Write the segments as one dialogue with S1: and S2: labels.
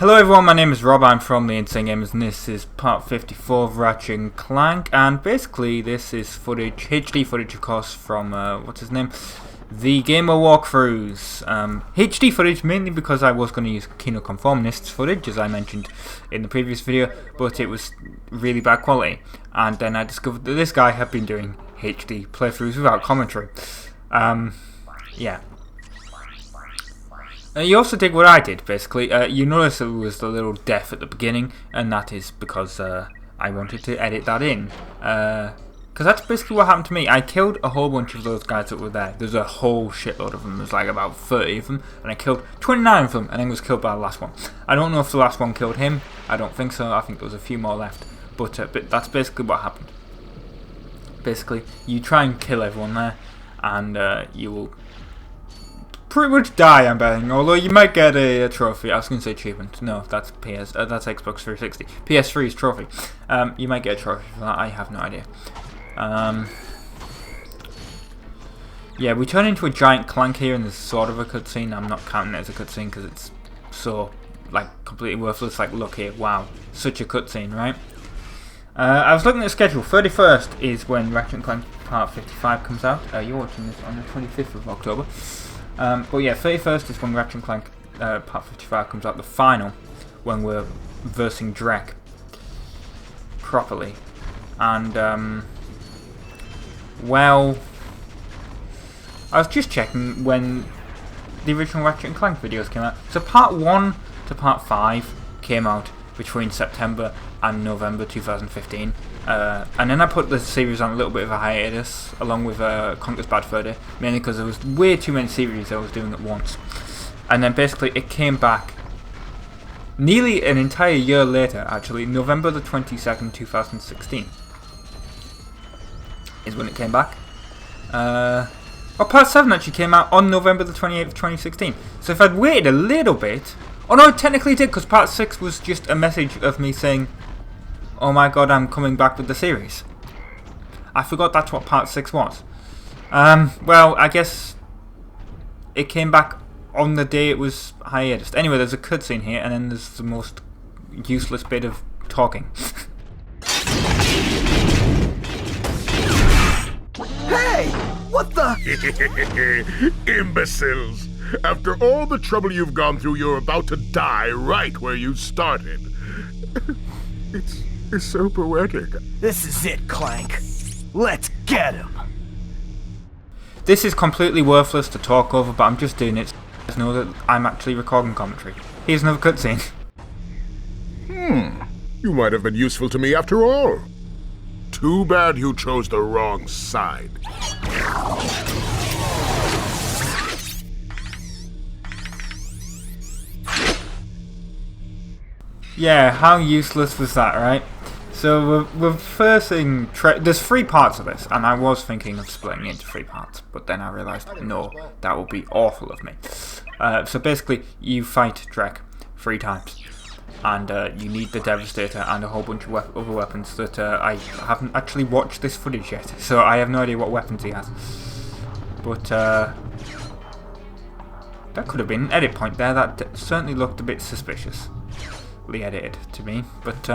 S1: Hello everyone, my name is Rob, I'm from the Insane Gamers, and this is part 54 of Ratchet Clank, and basically this is footage, HD footage of course, from, what's his name? The Gamer Walkthroughs. HD footage mainly because I was going to use Kino Conformist's footage, as I mentioned in the previous video, but it was really bad quality, and then I discovered that this guy had been doing HD playthroughs without commentary. Yeah. You also did what I did, basically. You notice there was the little death at the beginning, and that is because I wanted to edit that in. Because that's basically what happened to me. I killed a whole bunch of those guys that were there. There's a whole shitload of them. There's like about 30 of them, and I killed 29 of them, and then was killed by the last one. I don't know if the last one killed him. I don't think so. I think there was a few more left. But that's basically what happened. Basically, you try and kill everyone there, and you will pretty much die, I'm betting. Although you might get a trophy. I was going to say achievement. No, that's that's Xbox 360. PS3's trophy. You might get a trophy for that. I have no idea. Yeah, we turn into a giant Clank here, and there's sort of a cutscene. I'm not counting it as a cutscene because it's so like completely worthless. Like, look here, wow, such a cutscene, right? I was looking at the schedule. 31st is when Ratchet Clank Part 55 comes out. You're watching this on the 25th of October. But yeah, 31st is when Ratchet Clank Part 55 comes out, the final, when we're versing Drek properly. And, well, I was just checking when the original Ratchet Clank videos came out. So Part 1 to Part 5 came out between September and November 2015. And then I put the series on a little bit of a hiatus, along with Conker's Bad Fur Day, mainly because there was way too many series I was doing at once. And then basically it came back nearly an entire year later, actually, November the 22nd, 2016 is when it came back. Part 7 actually came out on November the 28th, 2016. So if I'd waited a little bit... Oh no, it technically did, because Part 6 was just a message of me saying, oh my god, I'm coming back with the series. I forgot that's what Part 6 was. Well, I guess it came back on the day it was hiatus. Anyway, there's a cutscene here, and then there's the most useless bit of talking.
S2: Hey! What the?
S3: Imbeciles! After all the trouble you've gone through, you're about to die right where you started. It's so poetic.
S2: This is it, Clank. Let's get him.
S1: This is completely worthless to talk over, but I'm just doing it so you know that I'm actually recording commentary. Here's another cutscene.
S3: You might have been useful to me after all. Too bad you chose the wrong side.
S1: Yeah, how useless was that, right? So we're versing... There's 3 parts of this, and I was thinking of splitting it into 3 parts, but then I realised, no, that would be awful of me. So basically, you fight Drek 3 times, and you need the Devastator and a whole bunch of other weapons that I haven't actually watched this footage yet, so I have no idea what weapons he has. But that could have been an edit point there. That certainly looked a bit suspicious. Edited to me, but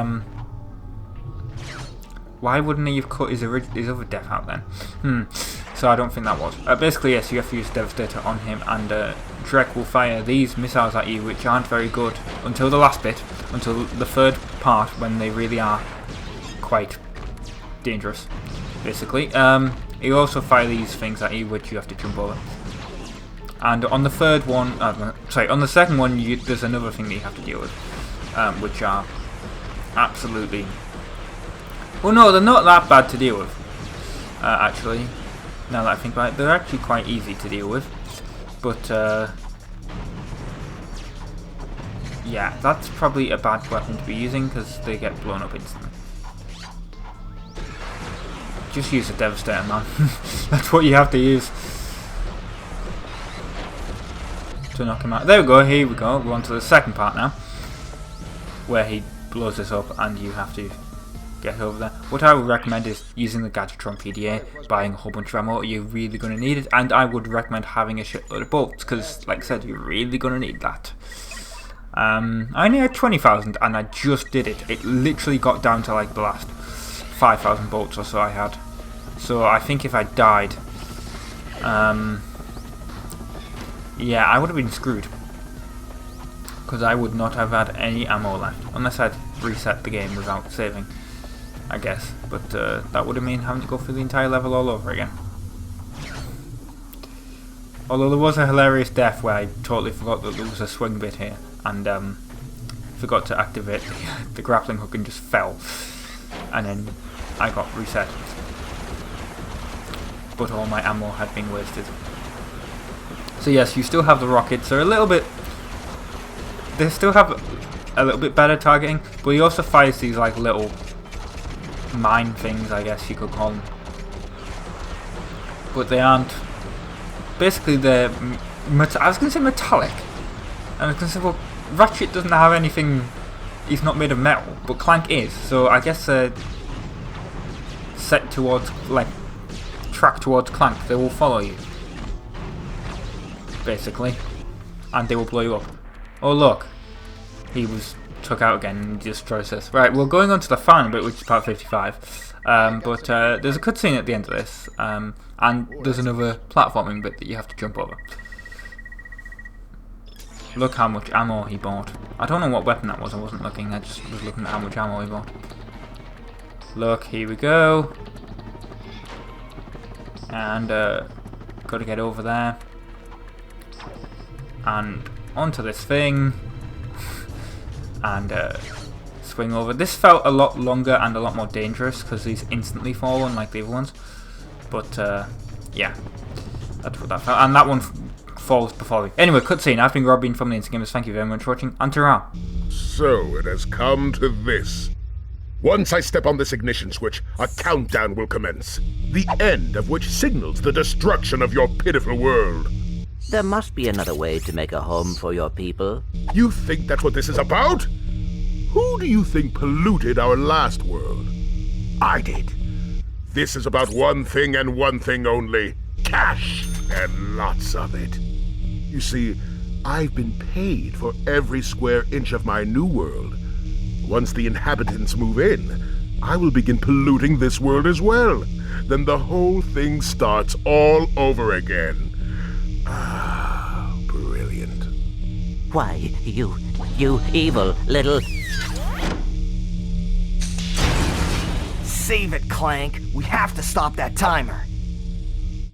S1: why wouldn't he have cut his other death out then? So I don't think that was. Basically, yes, you have to use Devastator on him, and Drek will fire these missiles at you, which aren't very good until the last bit, until the 3rd part, when they really are quite dangerous. Basically, he'll also fire these things at you, which you have to jump over. And on the 3rd one, on the 2nd one, there's another thing that you have to deal with. Which are absolutely... Well, no, they're not that bad to deal with, actually, now that I think about it. They're actually quite easy to deal with, but, yeah, that's probably a bad weapon to be using, because they get blown up instantly. Just use a Devastator, man. That's what you have to use to knock him out. There we go, here we go, we're on to the 2nd part now, where he blows this up and you have to get over there. What I would recommend is using the Gadgetron PDA, buying a whole bunch of ammo. You're really going to need it, and I would recommend having a shitload of bolts, because like I said, you're really going to need that. I only had 20,000 and I just did it. It literally got down to like the last 5,000 bolts or so I had. So I think if I died, yeah, I would have been screwed. Because I would not have had any ammo left. Unless I'd reset the game without saving, I guess. But that would have meant having to go through the entire level all over again. Although there was a hilarious death where I totally forgot that there was a swing bit here. And forgot to activate the grappling hook and just fell. And then I got reset. But all my ammo had been wasted. So yes, you still have the rockets. They're a little bit... They still have a little bit better targeting, but he also fires these like little mine things, I guess you could call them. But they aren't. Basically, they're. I was going to say metallic, and I was going to say, well, Ratchet doesn't have anything. He's not made of metal, but Clank is. So I guess they're set towards like track towards Clank. They will follow you, basically, and they will blow you up. Oh look, he was took out again and destroys us. Right, we're going on to the final bit, which is part 55. But there's a cutscene at the end of this, and there's another platforming bit that you have to jump over. Look how much ammo he bought. I don't know what weapon that was, I wasn't looking, I just was looking at how much ammo he bought. Look, here we go. And got to get over there. And onto this thing and swing over. This felt a lot longer and a lot more dangerous because these instantly fall unlike the other ones. But yeah, that's what that felt. And that one falls before me. Anyway, cutscene. I've been Robin from the Insomniac. Thank you very much for watching. And ta-ra.
S3: So it has come to this. Once I step on this ignition switch, a countdown will commence. The end of which signals the destruction of your pitiful world.
S4: There must be another way to make a home for your people.
S3: You think that's what this is about? Who do you think polluted our last world? I did. This is about one thing and one thing only. Cash, and lots of it. You see, I've been paid for every square inch of my new world. Once the inhabitants move in, I will begin polluting this world as well. Then the whole thing starts all over again. Ah, brilliant.
S4: Why, you evil little...
S2: Save it, Clank. We have to stop that timer.